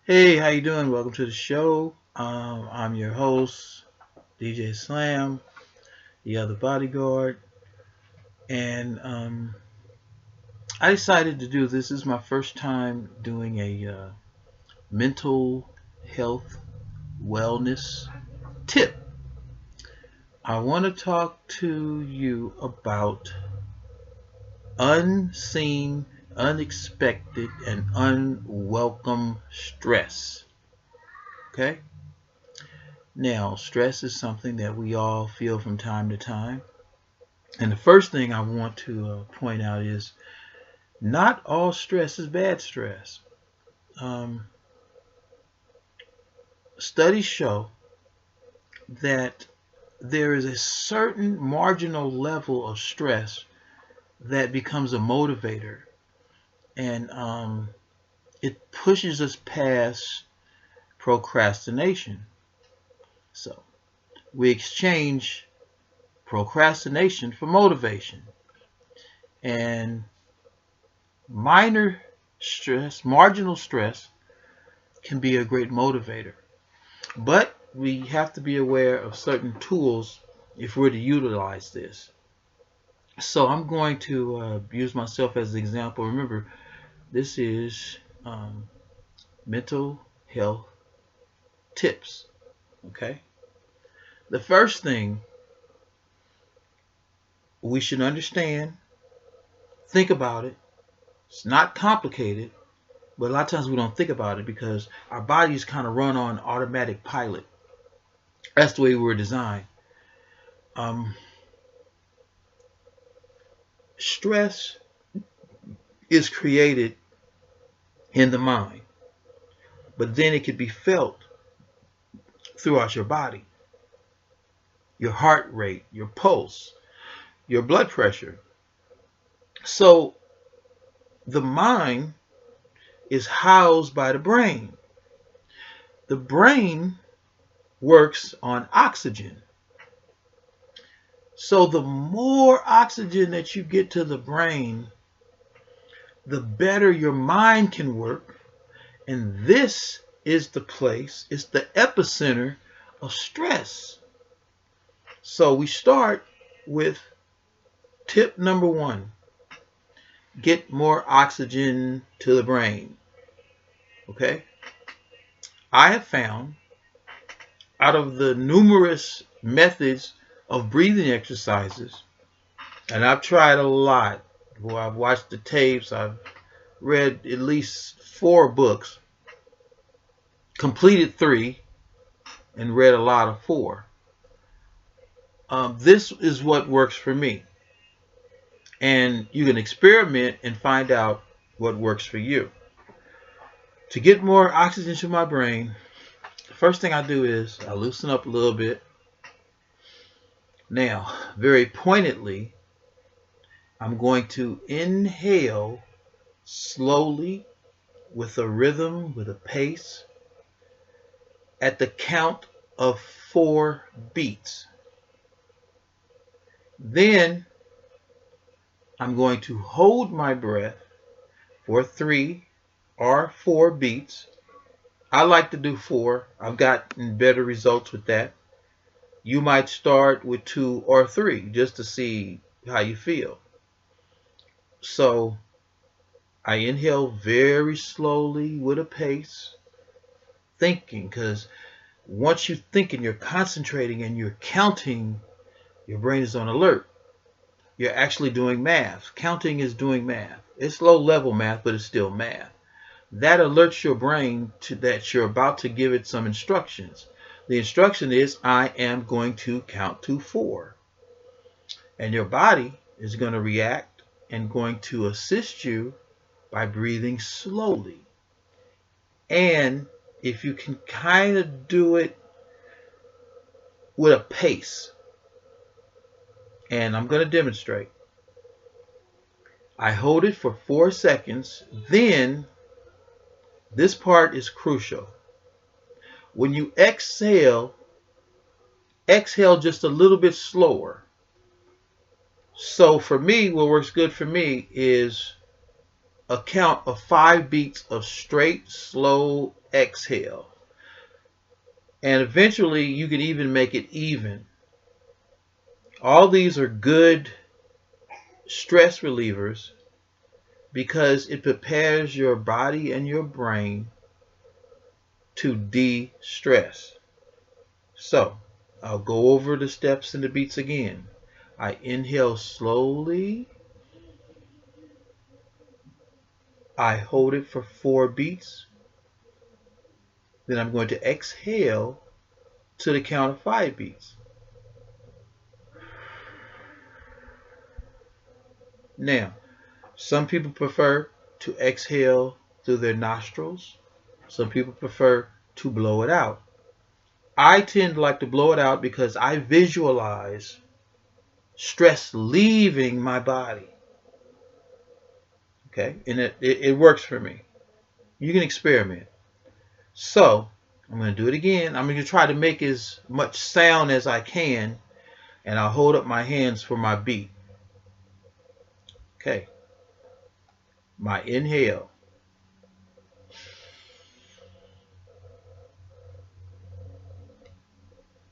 Hey, how you doing? Welcome to the show. I'm your host, DJ Slam, the other bodyguard, and I decided to do this. This is my first time doing a mental health wellness tip. I want to talk to you about unseen, unexpected, and unwelcome stress. Okay? Now, stress is something that we all feel from time to time. And the first thing I want to point out is not all stress is bad stress. Um, Studies show that there is a certain marginal level of stress that becomes a motivator, and it pushes us past procrastination. So we exchange procrastination for motivation, and minor stress, marginal stress, can be a great motivator. But we have to be aware of certain tools if we're to utilize this. So I'm going to use myself as an example. Remember, this is mental health tips. Okay. The first thing we should understand, think about it. It's not complicated, but a lot of times we don't think about it because our bodies kind of run on automatic pilot. That's the way we were designed. Um, Stress is created in the mind, but then it could be felt throughout your body, your heart rate, your pulse, your blood pressure. So the mind is housed by the brain. The brain works on oxygen. So the more oxygen that you get to the brain, the better your mind can work. And this is the place, it's the epicenter of stress. So we start with tip number one: get more oxygen to the brain. Okay? I have found out of the numerous methods of breathing exercises, and I've tried a lot. Well, I've watched the tapes, I've read at least 4 books, completed 3, and read a lot of 4. This is what works for me. And you can experiment and find out what works for you. To get more oxygen to my brain, the first thing I do is I loosen up a little bit. Now, very pointedly, I'm going to inhale slowly with a rhythm, with a pace, at the count of 4 beats. Then I'm going to hold my breath for 3 or 4 beats. I like to do 4. I've gotten better results with that. You might start with 2 or 3 just to see how you feel. So I inhale very slowly with a pace, thinking, because once you're thinking, you're concentrating and you're counting, your brain is on alert. You're actually doing math. Counting is doing math. It's low level math, but it's still math. That alerts your brain to that you're about to give it some instructions. The instruction is, I am going to count to 4. And your body is going to react and going to assist you by breathing slowly. And if you can kind of do it with a pace, and I'm going to demonstrate. I hold it for 4 seconds. Then this part is crucial. When you exhale, exhale just a little bit slower. So for me, what works good for me is a count of 5 beats of straight, slow exhale. And eventually you can even make it even. All these are good stress relievers because it prepares your body and your brain to de-stress. So I'll go over the steps and the beats again. I inhale slowly. I hold it for 4 beats. Then I'm going to exhale to the count of 5 beats. Now, some people prefer to exhale through their nostrils. Some people prefer to blow it out. I tend to like to blow it out because I visualize stress leaving my body. Okay, and it works for me. You can experiment. So I'm going to do it again. I'm going to try to make as much sound as I can, and I'll hold up my hands for my beat. Okay, my inhale.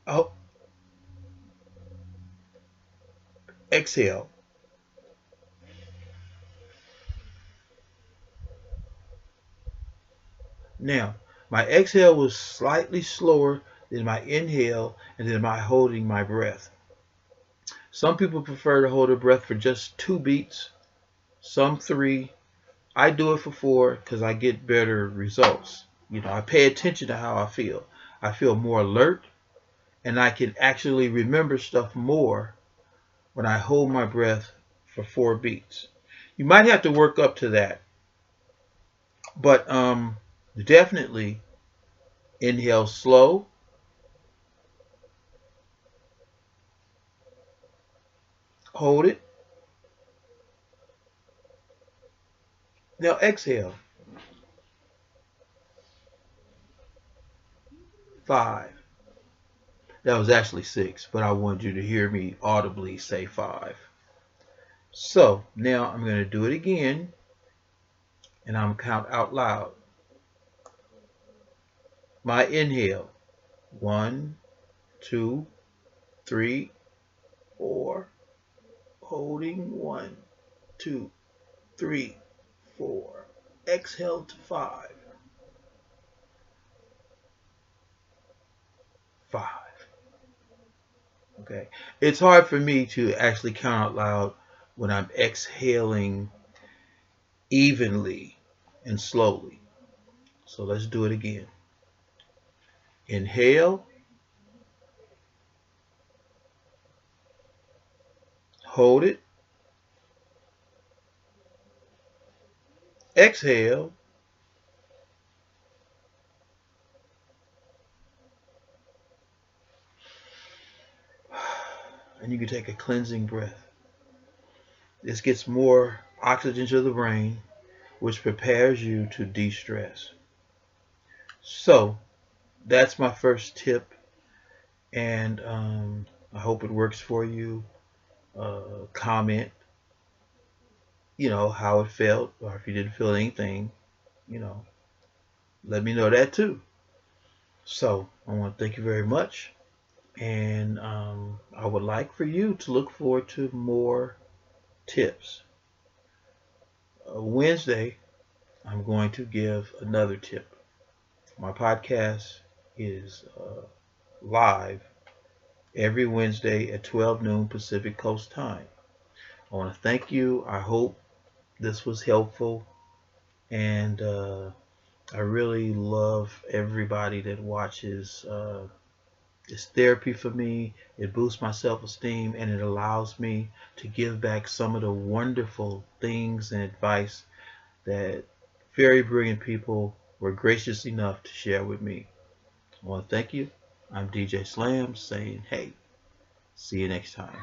Oh, exhale. Now, my exhale was slightly slower than my inhale and then my holding my breath. Some people prefer to hold their breath for just 2 beats, some 3. I do it for 4 because I get better results. I pay attention to how I feel. I feel more alert, and I can actually remember stuff more when I hold my breath for 4 beats. You might have to work up to that, but definitely inhale slow, hold it. Now exhale. 5. That was actually 6, but I wanted you to hear me audibly say 5. So now I'm going to do it again, and I'm count out loud. My inhale. 1, 2, 3, 4. Holding 1, 2, 3, 4. Exhale to 5. 5. Okay. It's hard for me to actually count out loud when I'm exhaling evenly and slowly. So let's do it again. Inhale. Hold it. Exhale. And you can take a cleansing breath. This gets more oxygen to the brain, which prepares you to de-stress. So that's my first tip, and I hope it works for you. Comment, how it felt, or if you didn't feel anything, let me know that too. So I want to thank you very much, and I would like for you to look forward to more tips. Wednesday, I'm going to give another tip. My podcast is live every Wednesday at 12 noon Pacific Coast time. I want to thank you. I hope this was helpful, and I really love everybody that watches. It's therapy for me. It boosts my self-esteem, and it allows me to give back some of the wonderful things and advice that very brilliant people were gracious enough to share with me. I want to thank you. I'm DJ Slam saying, hey, see you next time.